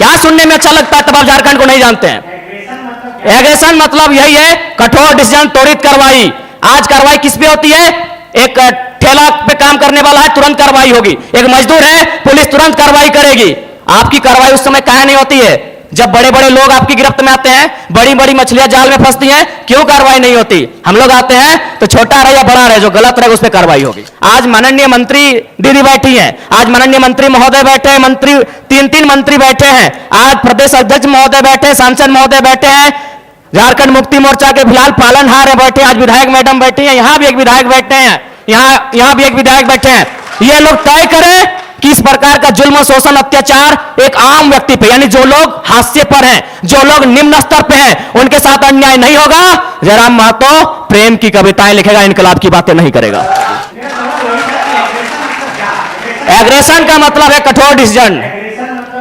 क्या सुनने में अच्छा लगता है, तब आप झारखंड को नहीं जानते हैं। एग्रेशन मतलब यही है, कठोर डिसीजन, त्वरित कार्रवाई। आज कार्रवाई किस पे होती है? एक ठेला पे काम करने वाला है, तुरंत कार्रवाई होगी। एक मजदूर है, पुलिस तुरंत कार्रवाई करेगी। आपकी कार्रवाई उस समय काहे नहीं होती है? जब बड़े बड़े लोग आपकी गिरफ्त में आते हैं, बड़ी बड़ी मछलियां जाल में फंसती हैं, क्यों कार्रवाई नहीं होती? हम लोग आते हैं तो छोटा रहे या बड़ा रहे, जो गलत रहेगा उस पर कार्रवाई होगी। आज माननीय मंत्री दीदी बैठी हैं, आज माननीय मंत्री महोदय बैठे हैं, मंत्री तीन मंत्री बैठे हैं, आज प्रदेश अध्यक्ष महोदय बैठे हैं, सांसद महोदय बैठे हैं, झारखंड मुक्ति मोर्चा के फिलहाल पालनहार है बैठे, आज विधायक मैडम बैठी हैं, यहां भी एक विधायक बैठे हैं, यहां भी एक विधायक बैठे हैं। ये लोग तय करें कि इस प्रकार का जुल्म, शोषण, अत्याचार एक आम व्यक्ति पे, यानी जो लोग हाशिए पर हैं, जो लोग निम्न स्तर पे हैं, उनके साथ अन्याय नहीं होगा। जयराम महतो प्रेम की कविताएं लिखेगा, इनकलाब की बातें नहीं करेगा। एग्रेशन का मतलब है कठोर डिसीजन,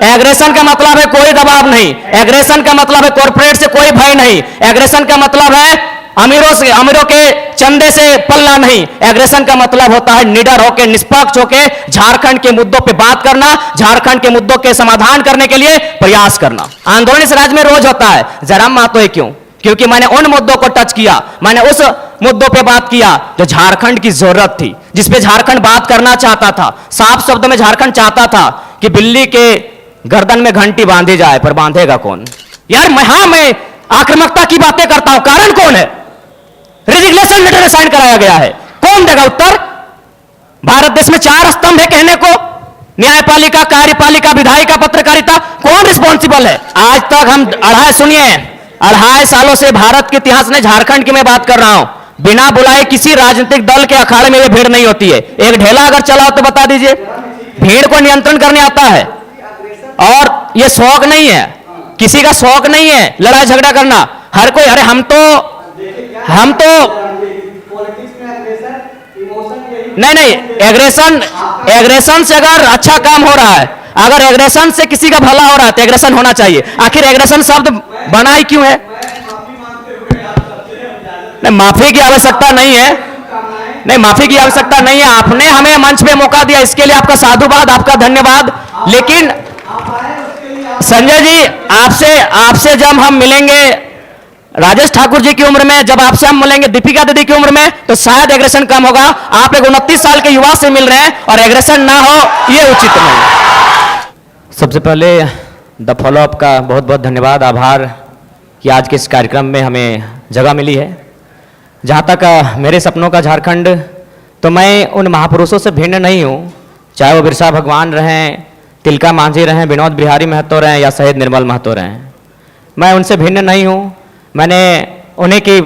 एग्रेशन का मतलब है कोई दबाव नहीं, एग्रेशन का मतलब है कॉर्पोरेट से कोई भय नहीं, एग्रेशन का मतलब है अमीरों के चंदे से पल्ला नहीं। एग्रेशन का मतलब होता है निडर होकर, निष्पक्ष होकर झारखंड के मुद्दों पे बात करना, झारखंड के मुद्दों के समाधान करने के लिए प्रयास करना। आंदोलन इस राज्य में रोज होता है। जयराम महतो है क्यों? क्योंकि मैंने उन मुद्दों को टच किया, मैंने उस मुद्दों पे बात किया जो झारखंड की जरूरत थी, जिसपे झारखंड बात करना चाहता था। साफ शब्दों में झारखंड चाहता था कि बिल्ली के गर्दन में घंटी बांधी जाए, पर बांधेगा कौन? यार मैं आक्रामकता की बातें करता हूं, कारण कौन है? रेजिग्नेशन लेटर साइन कराया गया है, कौन देगा उत्तर? भारत देश में 4 स्तंभ है कहने को, न्यायपालिका, कार्यपालिका, विधायिका, पत्रकारिता, कौन रिस्पॉन्सिबल है? आज तक हम 2.5 सालों से भारत के इतिहास में झारखंड की मैं बात कर रहा हूं, बिना बुलाए किसी राजनीतिक दल के अखाड़े में यह भीड़ नहीं होती है। एक ढेला अगर चला हो तो बता दीजिए, भीड़ को नियंत्रण करने आता है। और यह शौक नहीं है, किसी का शौक नहीं है लड़ाई झगड़ा करना। हर कोई, अरे हम तो नहीं, एग्रेशन से अगर अच्छा काम हो रहा है, अगर एग्रेशन से किसी का भला हो रहा है तो एग्रेशन होना चाहिए। आखिर एग्रेशन शब्द बना ही क्यों है? नहीं, माफी की आवश्यकता नहीं है, नहीं माफी की आवश्यकता नहीं है। आपने हमें मंच पे मौका दिया, इसके लिए आपका साधुवाद, आपका धन्यवाद। लेकिन संजय जी, आपसे जब हम मिलेंगे राजेश ठाकुर जी की उम्र में, जब आपसे हम मिलेंगे दीपिका दीदी की उम्र में, तो शायद एग्रेशन कम होगा। आप एक 29 साल के युवा से मिल रहे हैं और एग्रेशन ना हो, ये उचित नहीं। सबसे पहले द फॉलोअप का बहुत बहुत धन्यवाद, आभार कि आज के इस कार्यक्रम में हमें जगह मिली है। जहाँ तक मेरे सपनों का झारखंड, तो मैं उन महापुरुषों से भिन्न नहीं हूँ, चाहे वो बिरसा भगवान रहें, तिलका मांझी रहें, विनोद बिहारी महतो रहें या शहीद निर्मल महतो रहें। मैं उनसे भिन्न नहीं हूँ। मैंने उन्हीं की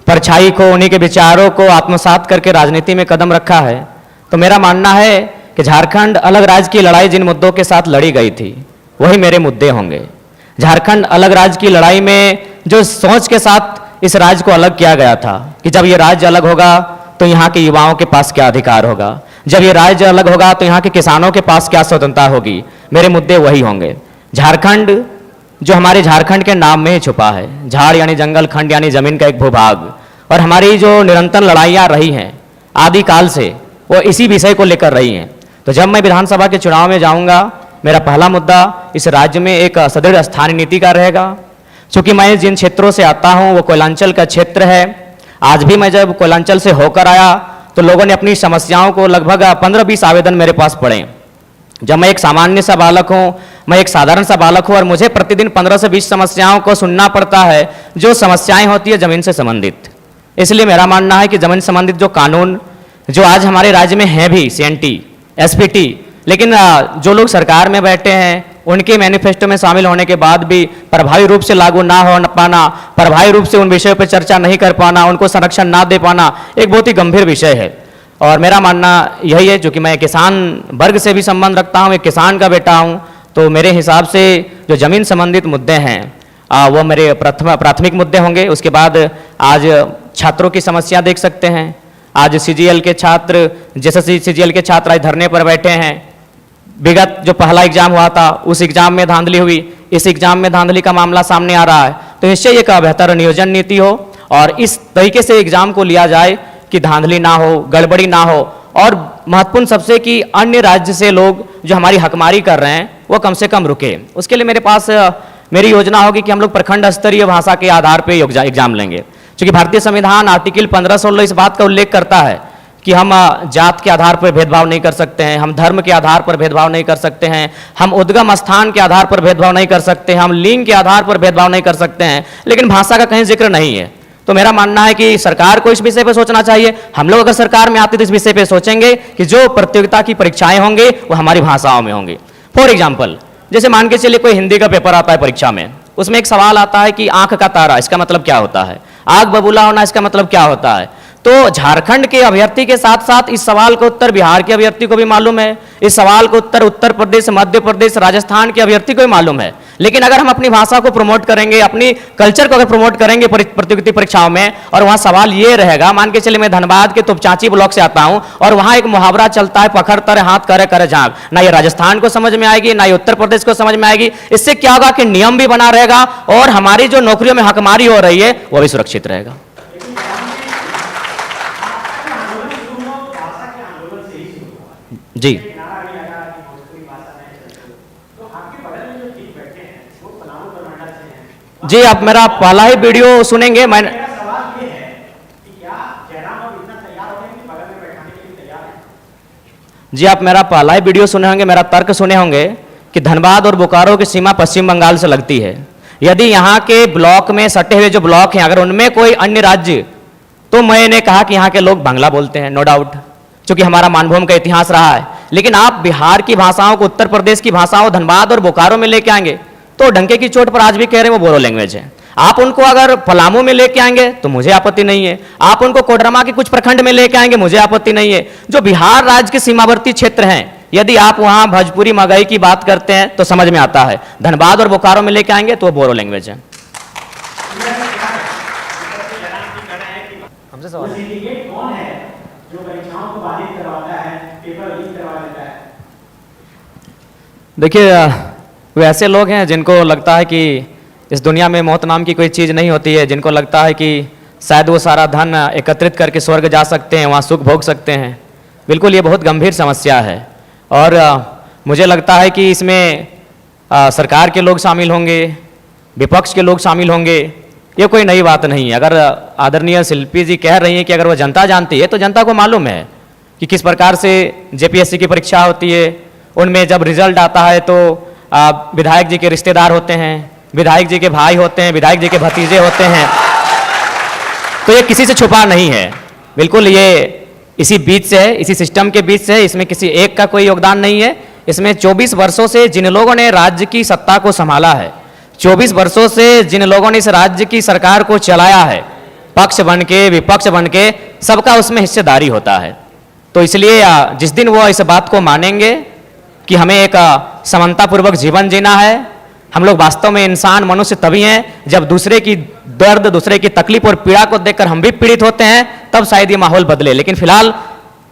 परछाई को, उन्हीं के विचारों को आत्मसात करके राजनीति में कदम रखा है। तो मेरा मानना है कि झारखंड अलग राज्य की लड़ाई जिन मुद्दों के साथ लड़ी गई थी, वही मेरे मुद्दे होंगे। झारखंड अलग राज्य की लड़ाई में जो सोच के साथ इस राज्य को अलग किया गया था कि जब ये राज्य अलग होगा तो यहाँ के युवाओं के पास क्या अधिकार होगा, जब ये राज्य अलग होगा तो यहाँ के किसानों के पास क्या स्वतंत्रता होगी, मेरे मुद्दे वही होंगे। झारखंड जो हमारे झारखंड के नाम में ही छुपा है, झाड़ यानी जंगल, खंड यानी जमीन का एक भूभाग, और हमारी जो निरंतर लड़ाइयाँ रही हैं आदिकाल से, वो इसी विषय को लेकर रही हैं। तो जब मैं विधानसभा के चुनाव में जाऊंगा, मेरा पहला मुद्दा इस राज्य में एक सुदृढ़ स्थानीय नीति का रहेगा। चूँकि मैं जिन क्षेत्रों से आता हूँ वो कोयलांचल का क्षेत्र है। आज भी मैं जब कोयलांचल से होकर आया तो लोगों ने अपनी समस्याओं को, लगभग 15-20 आवेदन मेरे पास पड़े। जब मैं एक सामान्य सा बालक हूँ, मैं एक साधारण सा बालक हूँ, और मुझे प्रतिदिन 15 से 20 समस्याओं को सुनना पड़ता है, जो समस्याएं होती है जमीन से संबंधित। इसलिए मेरा मानना है कि जमीन संबंधित जो कानून जो आज हमारे राज्य में है भी, CNT, SPT, लेकिन जो लोग सरकार में बैठे हैं उनके मैनिफेस्टो में शामिल होने के बाद भी प्रभावी रूप से लागू ना हो पाना, प्रभावी रूप से उन विषयों पर चर्चा नहीं कर पाना, उनको संरक्षण ना दे पाना, एक बहुत ही गंभीर विषय है। और मेरा मानना यही है, जो कि मैं किसान वर्ग से भी संबंध रखता हूँ, एक किसान का बेटा हूँ, तो मेरे हिसाब से जो जमीन संबंधित मुद्दे हैं वो मेरे प्राथमिक मुद्दे होंगे। उसके बाद आज छात्रों की समस्या देख सकते हैं। आज CGL के छात्र, JSSC CGL के छात्र आज धरने पर बैठे हैं। विगत जो पहला एग्जाम हुआ था उस एग्जाम में धांधली हुई, इस एग्जाम में धांधली का मामला सामने आ रहा है। तो निश्चय एक बेहतर नियोजन नीति हो और इस तरीके से एग्जाम को लिया जाए कि धांधली ना हो, गड़बड़ी ना हो, और महत्वपूर्ण सबसे कि अन्य राज्य से लोग जो हमारी हकमारी कर रहे हैं वो कम से कम रुके। उसके लिए मेरे पास मेरी योजना होगी कि हम लोग प्रखंड स्तरीय भाषा के आधार पर एग्जाम लेंगे, क्योंकि भारतीय संविधान आर्टिकल 1516 इस बात का उल्लेख करता है कि हम जात के आधार पर भेदभाव नहीं कर सकते हैं, हम धर्म के आधार पर भेदभाव नहीं कर सकते हैं, हम उद्गम स्थान के आधार पर भेदभाव नहीं कर सकते हैं, हम लिंग के आधार पर भेदभाव नहीं कर सकते हैं, लेकिन भाषा का कहीं जिक्र नहीं है। तो मेरा मानना है कि सरकार को इस विषय पर सोचना चाहिए। हम लोग अगर सरकार में आते तो इस विषय पर सोचेंगे कि जो प्रतियोगिता की परीक्षाएं होंगी वो हमारी भाषाओं में होंगी। फॉर एग्जाम्पल, जैसे मान के चलिए कोई हिंदी का पेपर आता है परीक्षा में, उसमें एक सवाल आता है कि आंख का तारा इसका मतलब क्या होता है, आग बबूला होना इसका मतलब क्या होता है। तो झारखंड के अभ्यर्थी के साथ साथ इस सवाल का उत्तर बिहार के अभ्यर्थी को भी मालूम है, इस सवाल का उत्तर उत्तर प्रदेश, मध्य प्रदेश, राजस्थान के अभ्यर्थी को भी मालूम है। लेकिन अगर हम अपनी भाषा को प्रमोट करेंगे, अपनी कल्चर को अगर प्रमोट करेंगे प्रतियोगिता परीक्षाओं में, और वहां सवाल ये रहेगा, मान के चलिए मैं धनबाद के तोपचांची ब्लॉक से आता हूं और वहां एक मुहावरा चलता है, पखड़ तर हाथ करे करे झांक, ना ये राजस्थान को समझ में आएगी ना ये उत्तर प्रदेश को समझ में आएगी। इससे क्या होगा कि नियम भी बना रहेगा और हमारी जो नौकरियों में हकमारी हो रही है वो भी सुरक्षित रहेगा। जी जी, आप मेरा पहला ही वीडियो सुनेंगे। मैं जी, आप मेरा पहला ही वीडियो सुने होंगे, मेरा तर्क सुने होंगे कि धनबाद और बोकारो की सीमा पश्चिम बंगाल से लगती है। यदि यहाँ के ब्लॉक में सटे हुए जो ब्लॉक हैं अगर उनमें कोई अन्य राज्य, तो मैंने कहा कि यहाँ के लोग बांग्ला बोलते हैं, नो डाउट, क्योंकि हमारा मानभूम का इतिहास रहा है। लेकिन आप बिहार की भाषाओं को, उत्तर प्रदेश की भाषाओं धनबाद और बोकारो में लेके आएंगे तो डंके की चोट पर आज भी कह रहे हैं वो बोरो लैंग्वेज है। आप उनको अगर पलामू में लेके आएंगे तो मुझे आपत्ति नहीं है, आप उनको कोडरमा के कुछ प्रखंड में लेके आएंगे मुझे आपत्ति नहीं है। जो बिहार राज्य के सीमावर्ती क्षेत्र हैं, यदि आप वहां भोजपुरी मगही की बात करते हैं तो समझ में आता है, धनबाद और बोकारो में लेके आएंगे तो वो बोरो लैंग्वेज है। हमसे सवाल कौन है जो परीक्षाओं को बाधित करवाता है, पेपर लीक करवा देता है? देखिए, वे ऐसे लोग हैं जिनको लगता है कि इस दुनिया में मौत नाम की कोई चीज़ नहीं होती है, जिनको लगता है कि शायद वो सारा धन एकत्रित करके स्वर्ग जा सकते हैं, वहाँ सुख भोग सकते हैं। बिल्कुल ये बहुत गंभीर समस्या है और मुझे लगता है कि इसमें सरकार के लोग शामिल होंगे, विपक्ष के लोग शामिल होंगे, ये कोई नई बात नहीं है। अगर आदरणीय शिल्पी जी कह रही हैं कि अगर वो जनता जानती है तो जनता को मालूम है कि किस प्रकार से जेपीएससी की परीक्षा होती है। उनमें जब रिजल्ट आता है तो विधायक जी के रिश्तेदार होते हैं, विधायक जी के भाई होते हैं, विधायक जी के भतीजे होते हैं, तो ये किसी से छुपा नहीं है। बिल्कुल ये इसी बीच से है, इसी सिस्टम के बीच से है, इसमें किसी एक का कोई योगदान नहीं है। इसमें 24 वर्षों से जिन लोगों ने राज्य की सत्ता को संभाला है, 24 वर्षों से जिन लोगों ने इस राज्य की सरकार को चलाया है, पक्ष बन के विपक्ष बन के, सबका उसमें हिस्सेदारी होता है। तो इसलिए जिस दिन वो इस बात को मानेंगे कि हमें एक समानतापूर्वक जीवन जीना है, हम लोग वास्तव में इंसान मनुष्य तभी हैं जब दूसरे की दर्द, दूसरे की तकलीफ और पीड़ा को देखकर हम भी पीड़ित होते हैं, तब शायद ये माहौल बदले। लेकिन फिलहाल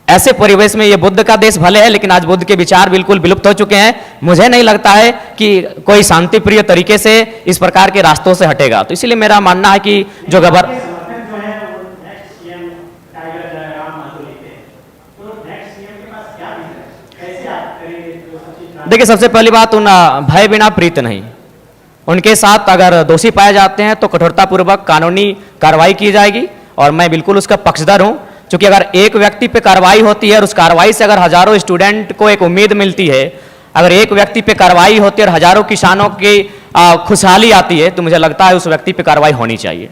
ऐसे परिवेश में ये बुद्ध का देश भले है, लेकिन आज बुद्ध के विचार बिल्कुल विलुप्त हो चुके हैं। मुझे नहीं लगता है कि कोई शांति प्रिय तरीके से इस प्रकार के रास्तों से हटेगा। तो इसलिए मेरा मानना है कि जो देखिए, सबसे पहली बात, उन भय बिना प्रीत नहीं। उनके साथ अगर दोषी पाए जाते हैं तो कठोरतापूर्वक कानूनी कार्रवाई की जाएगी और मैं बिल्कुल उसका पक्षधर हूं, क्योंकि अगर एक व्यक्ति पे कार्रवाई होती है और उस कार्रवाई से अगर हजारों स्टूडेंट को एक उम्मीद मिलती है, अगर एक व्यक्ति पे कार्रवाई होती है और हजारों किसानों की खुशहाली आती है, तो मुझे लगता है उस व्यक्ति पे कार्रवाई होनी चाहिए।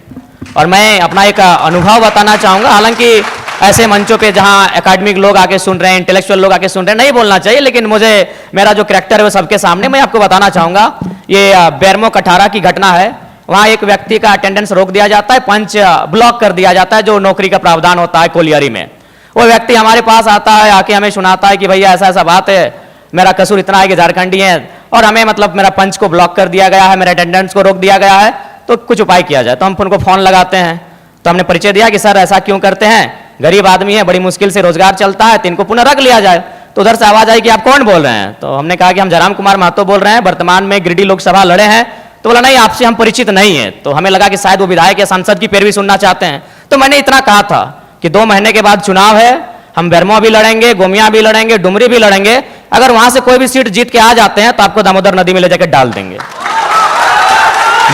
और मैं अपना एक अनुभव बताना चाहूँगा, हालांकि ऐसे मंचों पे जहाँ एकेडमिक लोग आके सुन रहे हैं, इंटेलेक्चुअल लोग आके सुन रहे हैं, नहीं बोलना चाहिए, लेकिन मुझे मेरा जो कैरेक्टर है वो सबके सामने मैं आपको बताना चाहूँगा। ये बेरमो कठारा की घटना है। वहाँ एक व्यक्ति का अटेंडेंस रोक दिया जाता है, पंच ब्लॉक कर दिया जाता है, जो नौकरी का प्रावधान होता है कोलियरी में। वो व्यक्ति हमारे पास आता है, आके हमें सुनाता है कि भैया ऐसा ऐसा बात है, मेरा कसूर इतना है कि झारखंडी है और हमें मतलब मेरा पंच को ब्लॉक कर दिया गया है, मेरे अटेंडेंस को रोक दिया गया है, तो कुछ उपाय किया जाए। तो हम उनको फोन लगाते हैं, तो हमने परिचय दिया कि सर ऐसा क्यों करते हैं, गरीब आदमी है, बड़ी मुश्किल से रोजगार चलता है, तो इनको पुनः रख लिया जाए। तो उधर से आवाज आई कि आप कौन बोल रहे हैं? तो हमने कहा कि हम जयराम कुमार महतो बोल रहे हैं, वर्तमान में गिरिडीह लोकसभा लड़े हैं। तो बोला नहीं, आपसे हम परिचित नहीं है। तो हमें लगा कि शायद वो विधायक या सांसद की पैरवी सुनना चाहते हैं। तो मैंने इतना कहा था कि 2 महीने के बाद चुनाव है, हम बेरमो भी लड़ेंगे, गोमिया भी लड़ेंगे, डुमरी भी लड़ेंगे। अगर वहां से कोई भी सीट जीत के आ जाते हैं तो आपको दामोदर नदी में ले जाकर डाल देंगे।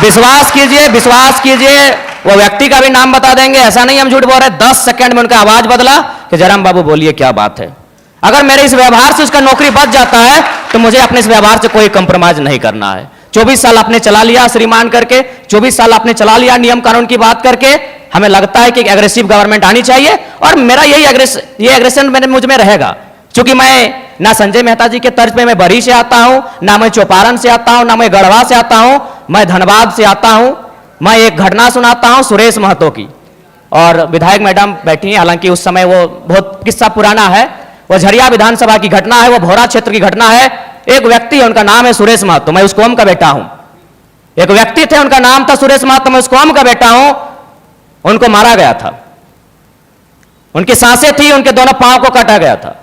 विश्वास कीजिए, विश्वास कीजिए, वो व्यक्ति का भी नाम बता देंगे, ऐसा नहीं हम झूठ बोल रहे। 10 सेकंड में उनका आवाज बदला कि जयराम बाबू बोलिए क्या बात है। अगर मेरे इस व्यवहार से उसका नौकरी बच जाता है तो मुझे अपने इस व्यवहार से कोई कंप्रोमाइज नहीं करना है। 24 साल आपने चला लिया श्रीमान करके, 24 साल आपने चला लिया नियम कानून की बात करके। हमें लगता है कि एक एग्रेसिव गवर्नमेंट आनी चाहिए और मेरा यही एग्रेशन मुझ में रहेगा, क्योंकि मैं ना संजय मेहता जी के तर्ज पे मैं बरी से आता हूं, ना मैं चौपारण से आता हूं, ना मैं गढ़वा से आता हूं, मैं धनबाद से आता हूं। मैं एक घटना सुनाता हूं सुरेश महतो की, और विधायक मैडम बैठी हैं, हालांकि उस समय वो बहुत किस्सा पुराना है, वो झरिया विधानसभा की घटना है, वो भोरा क्षेत्र की घटना है। एक व्यक्ति है, उनका नाम है सुरेश महतो, मैं उस कौम का बेटा हूं। एक व्यक्ति थे, उनका नाम था सुरेश महतो, मैं उस कौम का बेटा हूं। उनको मारा गया था, उनकी सांसें थी, उनके दोनों पांव को काटा गया था,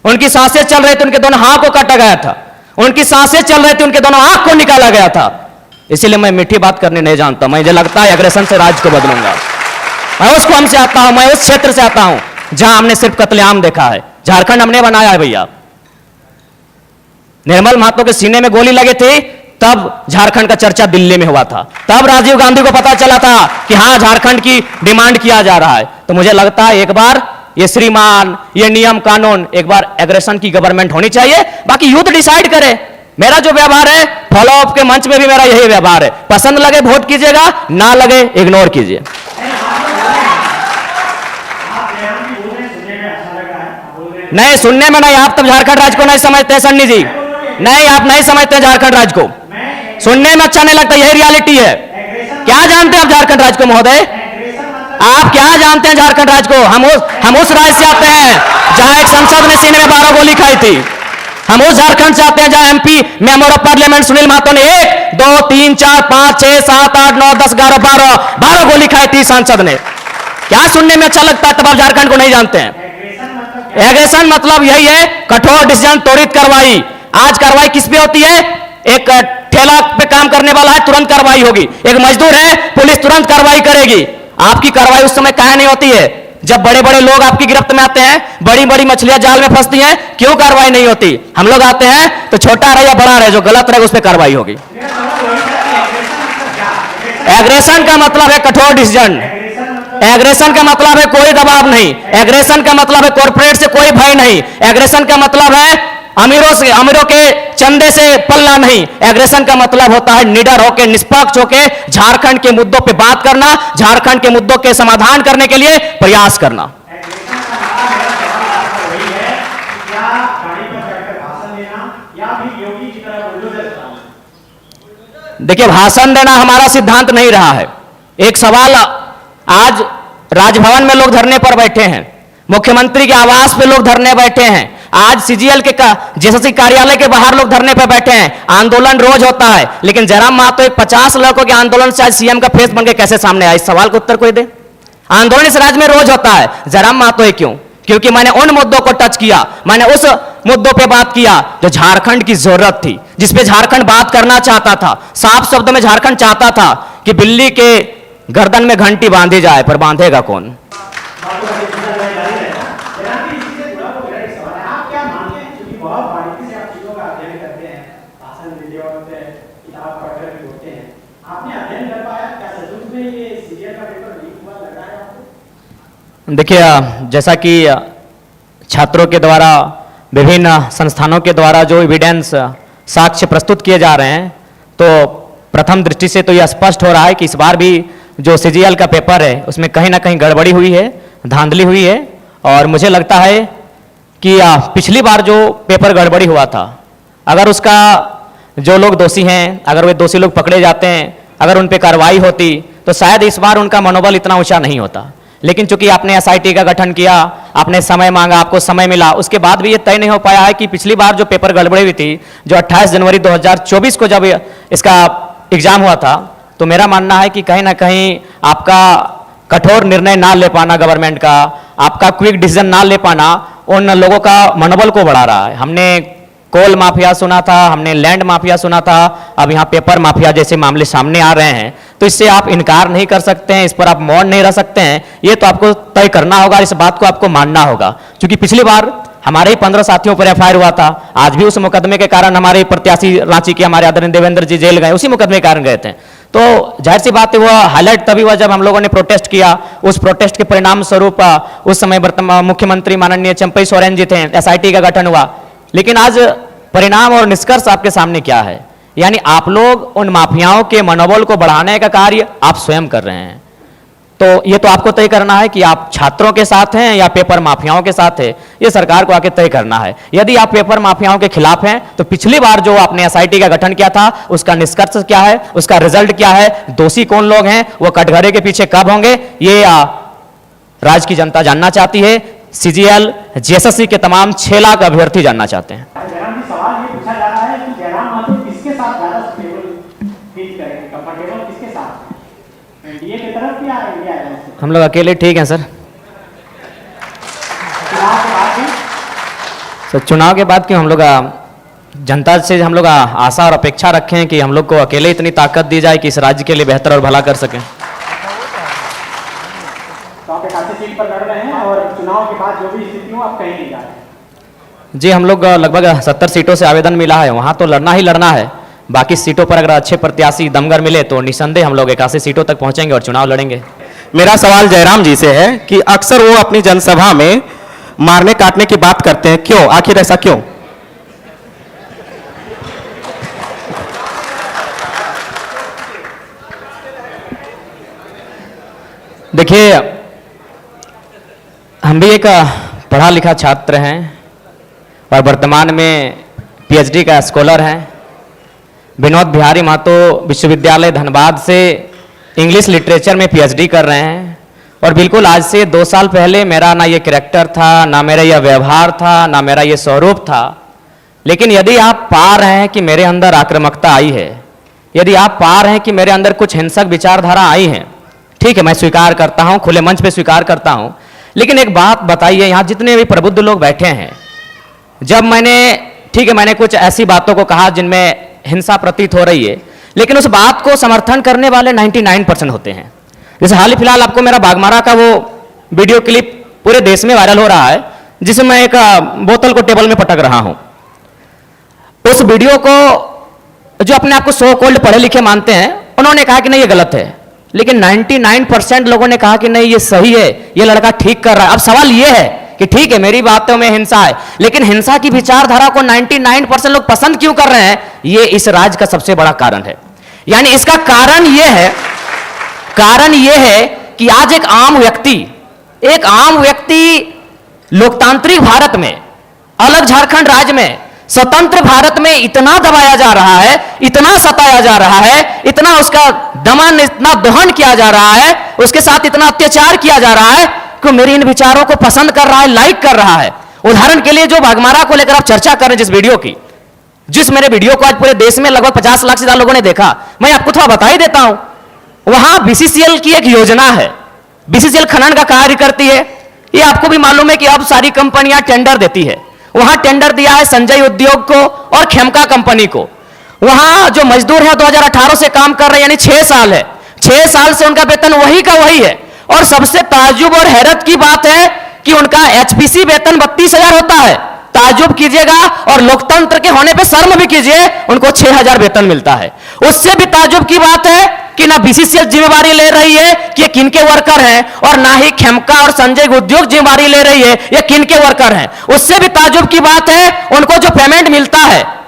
उनकी सांसें चल रही थी, उनके दोनों हाथ को काटा गया था, उनकी सांसें चल रही थी, उनके दोनों आंख को निकाला गया था। इसीलिए मैं मीठी बात करने नहीं जानता, मुझे लगता है एग्रेशन से राज्य को बदलूंगा। मैं उस कौम से आता हूं, मैं उस क्षेत्र से आता हूं जहां हमने सिर्फ कत्लेआम देखा है। झारखंड हमने बनाया है भैया। निर्मल महतो के सीने में गोली लगी थी, तब झारखंड का चर्चा दिल्ली में हुआ था, तब राजीव गांधी को पता चला था कि हां झारखंड की डिमांड किया जा रहा है। तो मुझे लगता है एक बार ये श्रीमान, ये नियम कानून, एक बार एग्रेशन की गवर्नमेंट होनी चाहिए, बाकी यूथ डिसाइड करे। मेरा जो व्यवहार है फॉलो अप के मंच में भी मेरा यही व्यवहार है, पसंद लगे वोट कीजिएगा, ना लगे इग्नोर कीजिए। नहीं सुनने में नहीं, आप तब झारखंड राज्य को नहीं समझते सन्नी जी, नहीं आप नहीं समझते झारखंड राज्य को, सुनने में अच्छा नहीं लगता, यही रियलिटी है। क्या जानते हैं आप झारखंड राज्य को महोदय? आप क्या जानते हैं झारखंड राज्य को? हम उस राज्य से आते हैं जहां एक सांसद ने सीने में 12 गोली खाई थी। हम उस झारखंड से आते हैं जहां MP member of parliament Sunil Mahato ने 1 2 3 4 5 6 7 8 9 10 11 12 गोली खाई थी सांसद ने। क्या सुनने में अच्छा लगता है? तब आप झारखंड को नहीं जानते हैं। एग्रेशन मतलब यही है, कठोर डिसीजन, त्वरित कार्रवाई। आज कार्रवाई किस पे होती है? एक ठेला पे काम करने वाला है, तुरंत कार्रवाई होगी। एक मजदूर है, पुलिस तुरंत कार्रवाई करेगी। आपकी कार्रवाई उस समय काहे नहीं होती है? जब बड़े बड़े लोग आपकी गिरफ्त में आते हैं, बड़ी बड़ी मछलियां जाल में फंसती हैं, क्यों कार्रवाई नहीं होती? हम लोग आते हैं तो छोटा रहे या बड़ा रहे, जो गलत रहे उस पर कार्रवाई होगी। एग्रेशन का मतलब है कठोर डिसीजन, एग्रेशन का मतलब है कोई दबाव नहीं, एग्रेशन का मतलब है कॉर्पोरेट से कोई भय नहीं, एग्रेशन का मतलब है अमीरों के चंदे से पलना नहीं। एग्रेशन का मतलब होता है निडर होकर, निष्पक्ष होकर झारखंड के मुद्दों पे बात करना, झारखंड के मुद्दों के समाधान करने के लिए प्रयास करना। देखिए, भाषण देना हमारा सिद्धांत नहीं रहा है। एक सवाल, आज राजभवन में लोग धरने पर बैठे हैं, मुख्यमंत्री के आवास पे लोग धरने बैठे हैं, आज सीजीएल के जेएसएससी कार्यालय के बाहर लोग धरने पर बैठे हैं। आंदोलन रोज होता है, लेकिन जयराम महतो एक 50 लड़कों के आंदोलन से आज सीएम का फेस बन के कैसे सामने आया? इस सवाल का उत्तर कोई दे। आंदोलन इस राज्य में रोज होता है, जयराम महतो है क्यों? क्योंकि मैंने उन मुद्दों को टच किया, मैंने उस मुद्दों पे बात किया जो झारखंड की जरूरत थी, जिसपे झारखंड बात करना चाहता था। साफ शब्दों में झारखंड चाहता था कि बिल्ली के गर्दन में घंटी बांधी जाए, पर बांधेगा कौन? देखिए, जैसा कि छात्रों के द्वारा, विभिन्न संस्थानों के द्वारा जो एविडेंस, साक्ष्य प्रस्तुत किए जा रहे हैं, तो प्रथम दृष्टि से तो यह स्पष्ट हो रहा है कि इस बार भी जो सीजीएल का पेपर है उसमें कहीं ना कहीं गड़बड़ी हुई है, धांधली हुई है। और मुझे लगता है कि पिछली बार जो पेपर गड़बड़ी हुआ था, अगर उसका जो लोग दोषी हैं, अगर वे दोषी लोग पकड़े जाते हैं, अगर उन पर कार्रवाई होती, तो शायद इस बार उनका मनोबल इतना ऊंचा नहीं होता। लेकिन चूंकि आपने एसआईटी का गठन किया, आपने समय मांगा, आपको समय मिला, उसके बाद भी ये तय नहीं हो पाया है कि पिछली बार जो पेपर गड़बड़ी हुई थी, जो 28 जनवरी 2024 को जब इसका एग्जाम हुआ था, तो मेरा मानना है कि कहीं ना कहीं आपका कठोर निर्णय ना ले पाना गवर्नमेंट का, आपका क्विक डिसीजन ना ले पाना उन लोगों का मनोबल को बढ़ा रहा है। हमने कोल माफिया सुना था, हमने लैंड माफिया सुना था, अब यहाँ पेपर माफिया जैसे मामले सामने आ रहे हैं। तो इससे आप इनकार नहीं कर सकते हैं, इस पर आप मौन नहीं रह सकते हैं। ये तो आपको तय करना होगा, इस बात को आपको मानना होगा। क्योंकि पिछली बार हमारे ही 15 साथियों पर एफआईआर हुआ था, आज भी उस मुकदमे के कारण हमारे प्रत्याशी रांची के हमारे आदरणीय देवेंद्र जी जेल गए, उसी मुकदमे के कारण गए थे। तो जाहिर सी बात है वह हाईलाइट तभी हुआ जब हम लोगों ने प्रोटेस्ट किया। उस प्रोटेस्ट के परिणाम स्वरूप उस समय वर्तमान मुख्यमंत्री माननीय चंपई सोरेन जी थे, एसआईटी का गठन हुआ। लेकिन आज परिणाम और निष्कर्ष आपके सामने क्या है? यानी आप लोग उन माफियाओं के मनोबल को बढ़ाने का कार्य आप स्वयं कर रहे हैं। तो ये तो आपको तय करना है कि आप छात्रों के साथ हैं या पेपर माफियाओं के साथ है, ये सरकार को आके तय करना है। यदि आप पेपर माफियाओं के खिलाफ हैं तो पिछली बार जो आपने एसआईटी का गठन किया था उसका निष्कर्ष क्या है, उसका रिजल्ट क्या है, दोषी कौन लोग हैं, वो कटघरे के पीछे कब होंगे, ये राज्य की जनता जानना चाहती है। सीजीएल जेएसएससी के तमाम 6 लाख अभ्यर्थी जानना चाहते हैं। सवाल ये पूछा जा रहा है कि जयराम माथुर किसके साथ ज्यादा फील करेंगे, कंफर्टेबल किसके साथ, एनडीए की तरफ या इंडिया अलायंस? हम लोग अकेले ठीक हैं सर। चुनाव के बाद क्यों, हम लोग जनता से हम लोग आशा और अपेक्षा रखें कि हम लोग को अकेले इतनी ताकत दी जाए कि इस राज्य के लिए बेहतर और भला कर सकें। तो आप एक ऐसी सीट पर लड़ रहे हैं और चुनाव के बाद जो भी स्थिति हो आप कहीं नहीं जा रहे? जी, हम लोग लगभग 70 सीटों से आवेदन मिला है, वहाँ तो लड़ना ही लड़ना है। बाकी सीटों पर अगर अच्छे प्रत्याशी दमगर मिले तो निसंदेह हम लोग 81 सीटों तक पहुंचेंगे और चुनाव लड़ेंगे। मेरा सवाल जयराम जी से है कि अक्सर वो अपनी जनसभा में मारने काटने की बात करते हैं, क्यों, आखिर ऐसा क्यों? देखिए, हम भी एक पढ़ा लिखा छात्र हैं और वर्तमान में पीएचडी का स्कॉलर हैं। विनोद बिहारी महतो विश्वविद्यालय धनबाद से इंग्लिश लिटरेचर में पीएचडी कर रहे हैं। और बिल्कुल आज से 2 साल पहले मेरा ना ये कैरेक्टर था, ना मेरा यह व्यवहार था, ना मेरा ये स्वरूप था। लेकिन यदि आप पा रहे हैं कि मेरे अंदर आक्रामकता आई है, यदि आप पा रहे हैं कि मेरे अंदर कुछ हिंसक विचारधारा आई है, ठीक है, मैं स्वीकार करता हूं, खुले मंच पे स्वीकार करता हूं। लेकिन एक बात बताइए, यहां जितने भी प्रबुद्ध लोग बैठे हैं, जब मैंने, ठीक है, मैंने कुछ ऐसी बातों को कहा जिनमें हिंसा प्रतीत हो रही है, लेकिन उस बात को समर्थन करने वाले 99% होते हैं। जैसे हाल ही फिलहाल आपको मेरा बागमारा का वो वीडियो क्लिप पूरे देश में वायरल हो रहा है, जिसमें मैं एक बोतल को टेबल में पटक रहा हूं। उस वीडियो को जो अपने आप को सो कॉल्ड पढ़े लिखे मानते हैं, उन्होंने कहा कि नहीं ये गलत है, लेकिन 99% लोगों ने कहा कि नहीं ये सही है, ये लड़का ठीक कर रहा है। अब सवाल ये है कि ठीक है, मेरी बातों में हिंसा है, लेकिन हिंसा की विचारधारा को 99% लोग पसंद क्यों कर रहे हैं? ये इस राज्य का सबसे बड़ा कारण है। यानी इसका कारण यह है कि आज एक आम व्यक्ति लोकतांत्रिक भारत में, अलग झारखंड राज्य में, स्वतंत्र भारत में इतना दबाया जा रहा है, इतना सताया जा रहा है, इतना उसका दमन, इतना दोहन किया जा रहा है, उसके साथ इतना अत्याचार किया जा रहा है कि मेरे इन विचारों को पसंद कर रहा है, लाइक कर रहा है। उदाहरण के लिए जो बागमारा को लेकर आप चर्चा कर रहे हैं, जिस वीडियो की, जिस मेरे वीडियो को आज पूरे देश में लगभग 50 लाख से ज्यादा लोगों ने देखा, मैं आपको थोड़ा बता ही देता हूं। वहां बीसीसीएल की एक योजना है, बीसीसीएल खनन का कार्य करती है। ये आपको भी मालूम है कि अब सारी कंपनियां टेंडर देती है। वहां टेंडर दिया है संजय उद्योग को और खेमका कंपनी को। वहां जो मजदूर है 2018 से काम कर रहे हैं, यानी 6 साल है, 6 साल से उनका वेतन वही का वही है। और सबसे ताज्जुब और हैरत की बात है कि उनका एचपीसी वेतन 32,000 होता है। ताज्जुब कीजिएगा और लोकतंत्र के होने पे शर्म भी कीजिए, उनको 6,000 वेतन मिलता है। उससे भी ताज्जुब की बात है कि ना बीसीसीएल जिम्मेवारी ले रही है कि ये किनके वर्कर हैं, और ना ही खेमका और संजय उद्योग जिम्मेवारी ले रही है ये किनके वर्कर हैं। उससे भी ताज्जुब की बात है, उनको जो पेमेंट मिलता है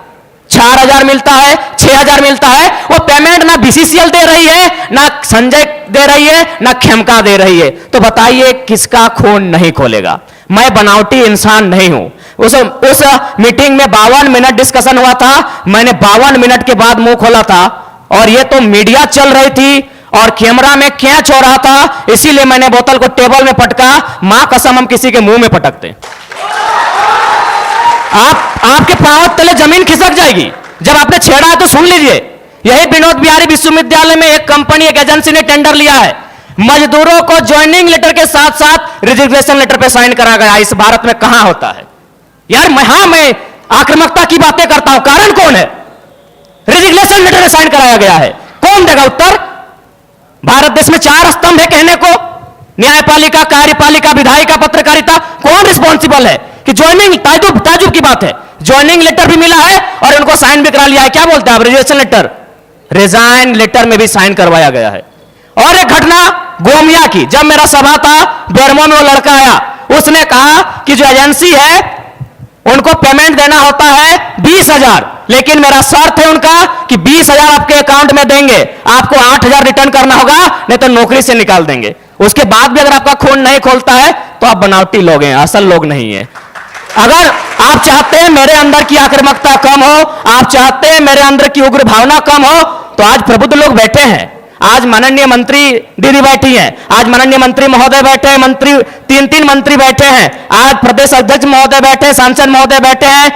4,000 मिलता है, 6,000 मिलता है, वो पेमेंट ना बीसीसीएल दे रही है, ना संजय दे रही है, ना खेमका दे रही है। तो बताइए किसका खून नहीं खोलेगा? मैं बनावटी इंसान नहीं हूं। उस मीटिंग में 52 मिनट डिस्कशन हुआ था, मैंने 52 मिनट के बाद मुंह खोला था, और ये तो मीडिया चल रही थी और कैमरा में कैच हो रहा था, इसीलिए मैंने बोतल को टेबल में पटका। मां कसम हम किसी के मुंह में पटकते, आपके पांव तले जमीन खिसक जाएगी। जब आपने छेड़ा है तो सुन लीजिए। यही विनोद बिहारी विश्वविद्यालय में एक कंपनी, एक एजेंसी ने टेंडर लिया है। मजदूरों को ज्वाइनिंग लेटर के साथ साथ रिजिग्नेशन लेटर पे साइन करा गया। इस भारत में कहां होता है यार? मैं आक्रामकता की बातें करता हूं, कारण कौन है? रिजिग्नेशन लेटर में साइन कराया गया है, कौन देगा उत्तर? में 4 स्तंभ है कहने को, न्यायपालिका, कार्यपालिका, विधायिका, पत्रकारिता। कौन रिस्पॉन्सिबल है कि ज्वाइनिंग, ताजुब की बात है, ज्वाइनिंग लेटर भी मिला है और उनको साइन भी करा लिया है। क्या बोलते हैं आप, रिजाइन लेटर, रिजाइन लेटर में भी साइन करवाया गया है। और एक घटना गोमिया की, जब मेरा सभा था बेरमो में, वो लड़का आया, उसने कहा कि जो एजेंसी है उनको पेमेंट देना होता है 20,000, लेकिन मेरा शर्त है उनका कि 20,000 आपके अकाउंट में देंगे, आपको 8,000 रिटर्न करना होगा, नहीं तो नौकरी से निकाल देंगे। उसके बाद भी अगर आपका खून नहीं खोलता है तो आप बनावटी लोग हैं, असल लोग नहीं है। अगर आप चाहते हैं मेरे अंदर की आक्रामकता कम हो, आप चाहते हैं मेरे अंदर की उग्र भावना कम हो, तो आज प्रबुद्ध लोग बैठे हैं। आज माननीय मंत्री दीदी बैठी हैं, आज माननीय मंत्री महोदय बैठे हैं, मंत्री 3 मंत्री बैठे हैं, आज प्रदेश अध्यक्ष महोदय बैठे हैं, सांसद महोदय बैठे हैं,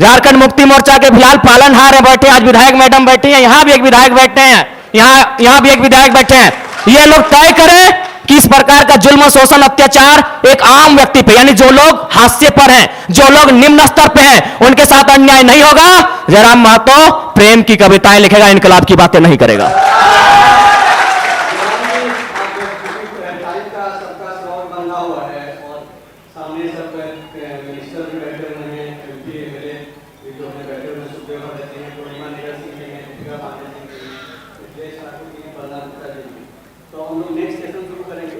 झारखंड मुक्ति मोर्चा के फिलहाल पालनहार है बैठे हैं, आज विधायक मैडम बैठी हैं, यहां भी एक विधायक बैठे हैं, यहां भी एक विधायक बैठे हैं। ये लोग तय करें कि इस प्रकार का जुल्म, शोषण, अत्याचार एक आम व्यक्ति पे, यानी जो लोग हाशिए पर हैं, जो लोग निम्न स्तर पे हैं, उनके साथ अन्याय नहीं होगा। जयराम महतो प्रेम की कविताएं लिखेगा, इनकलाब की बातें नहीं करेगा।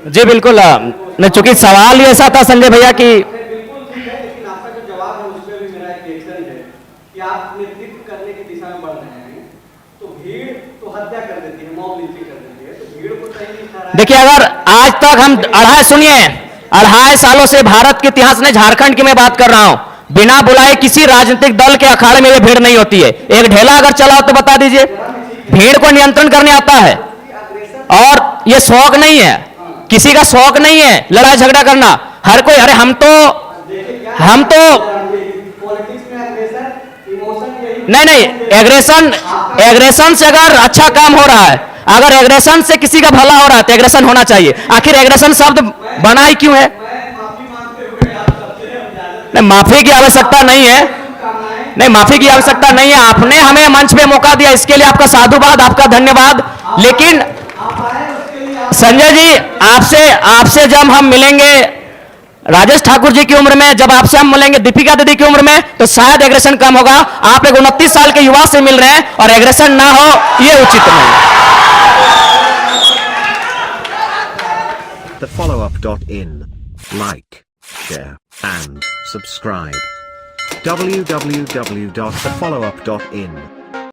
जी बिल्कुल, मैं चूंकि सवाल ही ऐसा था संजय भैया कि बिल्कुल ठीक है, लेकिन आपका जो जवाब है उसमें भी मेरा एक रिएक्शन है कि आप नेतृत्व करने की दिशा में बढ़ रहे हैं, तो भीड़ तो हत्या कर देती है, मॉब लिंचिंग कर देती है, तो भीड़ को सही नहीं ठहराया। देखिए, अगर आज तक हम 2.5 सालों से भारत के इतिहास में, झारखंड की मैं बात कर रहा हूं, बिना बुलाए किसी राजनीतिक दल के अखाड़े में ये भीड़ नहीं होती है। एक ढेला अगर चला हो तो बता दीजिए, भीड़ को नियंत्रण करने आता है। और ये शौक नहीं है, किसी का शौक नहीं है लड़ाई झगड़ा करना। हर कोई, अरे हम तो पॉलिटिक्स में एग्रेशन, इमोशन यही नहीं, एग्रेशन से अगर अच्छा काम हो रहा है, अगर एग्रेशन से किसी का भला हो रहा है तो एग्रेशन होना चाहिए। आखिर एग्रेशन शब्द बना ही क्यों है? माफी मांगते हुए आप सबसे नहीं, माफी की आवश्यकता नहीं है, नहीं माफी की आवश्यकता नहीं है। आपने हमें मंच पे मौका दिया, इसके लिए आपका साधुवाद, आपका धन्यवाद। लेकिन संजय जी, आपसे जब हम मिलेंगे राजेश ठाकुर जी की उम्र में, जब आपसे हम मिलेंगे दीपिका दीदी की उम्र में, तो शायद एग्रेशन कम होगा। आप एक 29 साल के युवा से मिल रहे हैं और एग्रेशन ना हो, ये उचित नहीं। thefollowup.in. Like, share, and subscribe. www.thefollowup.in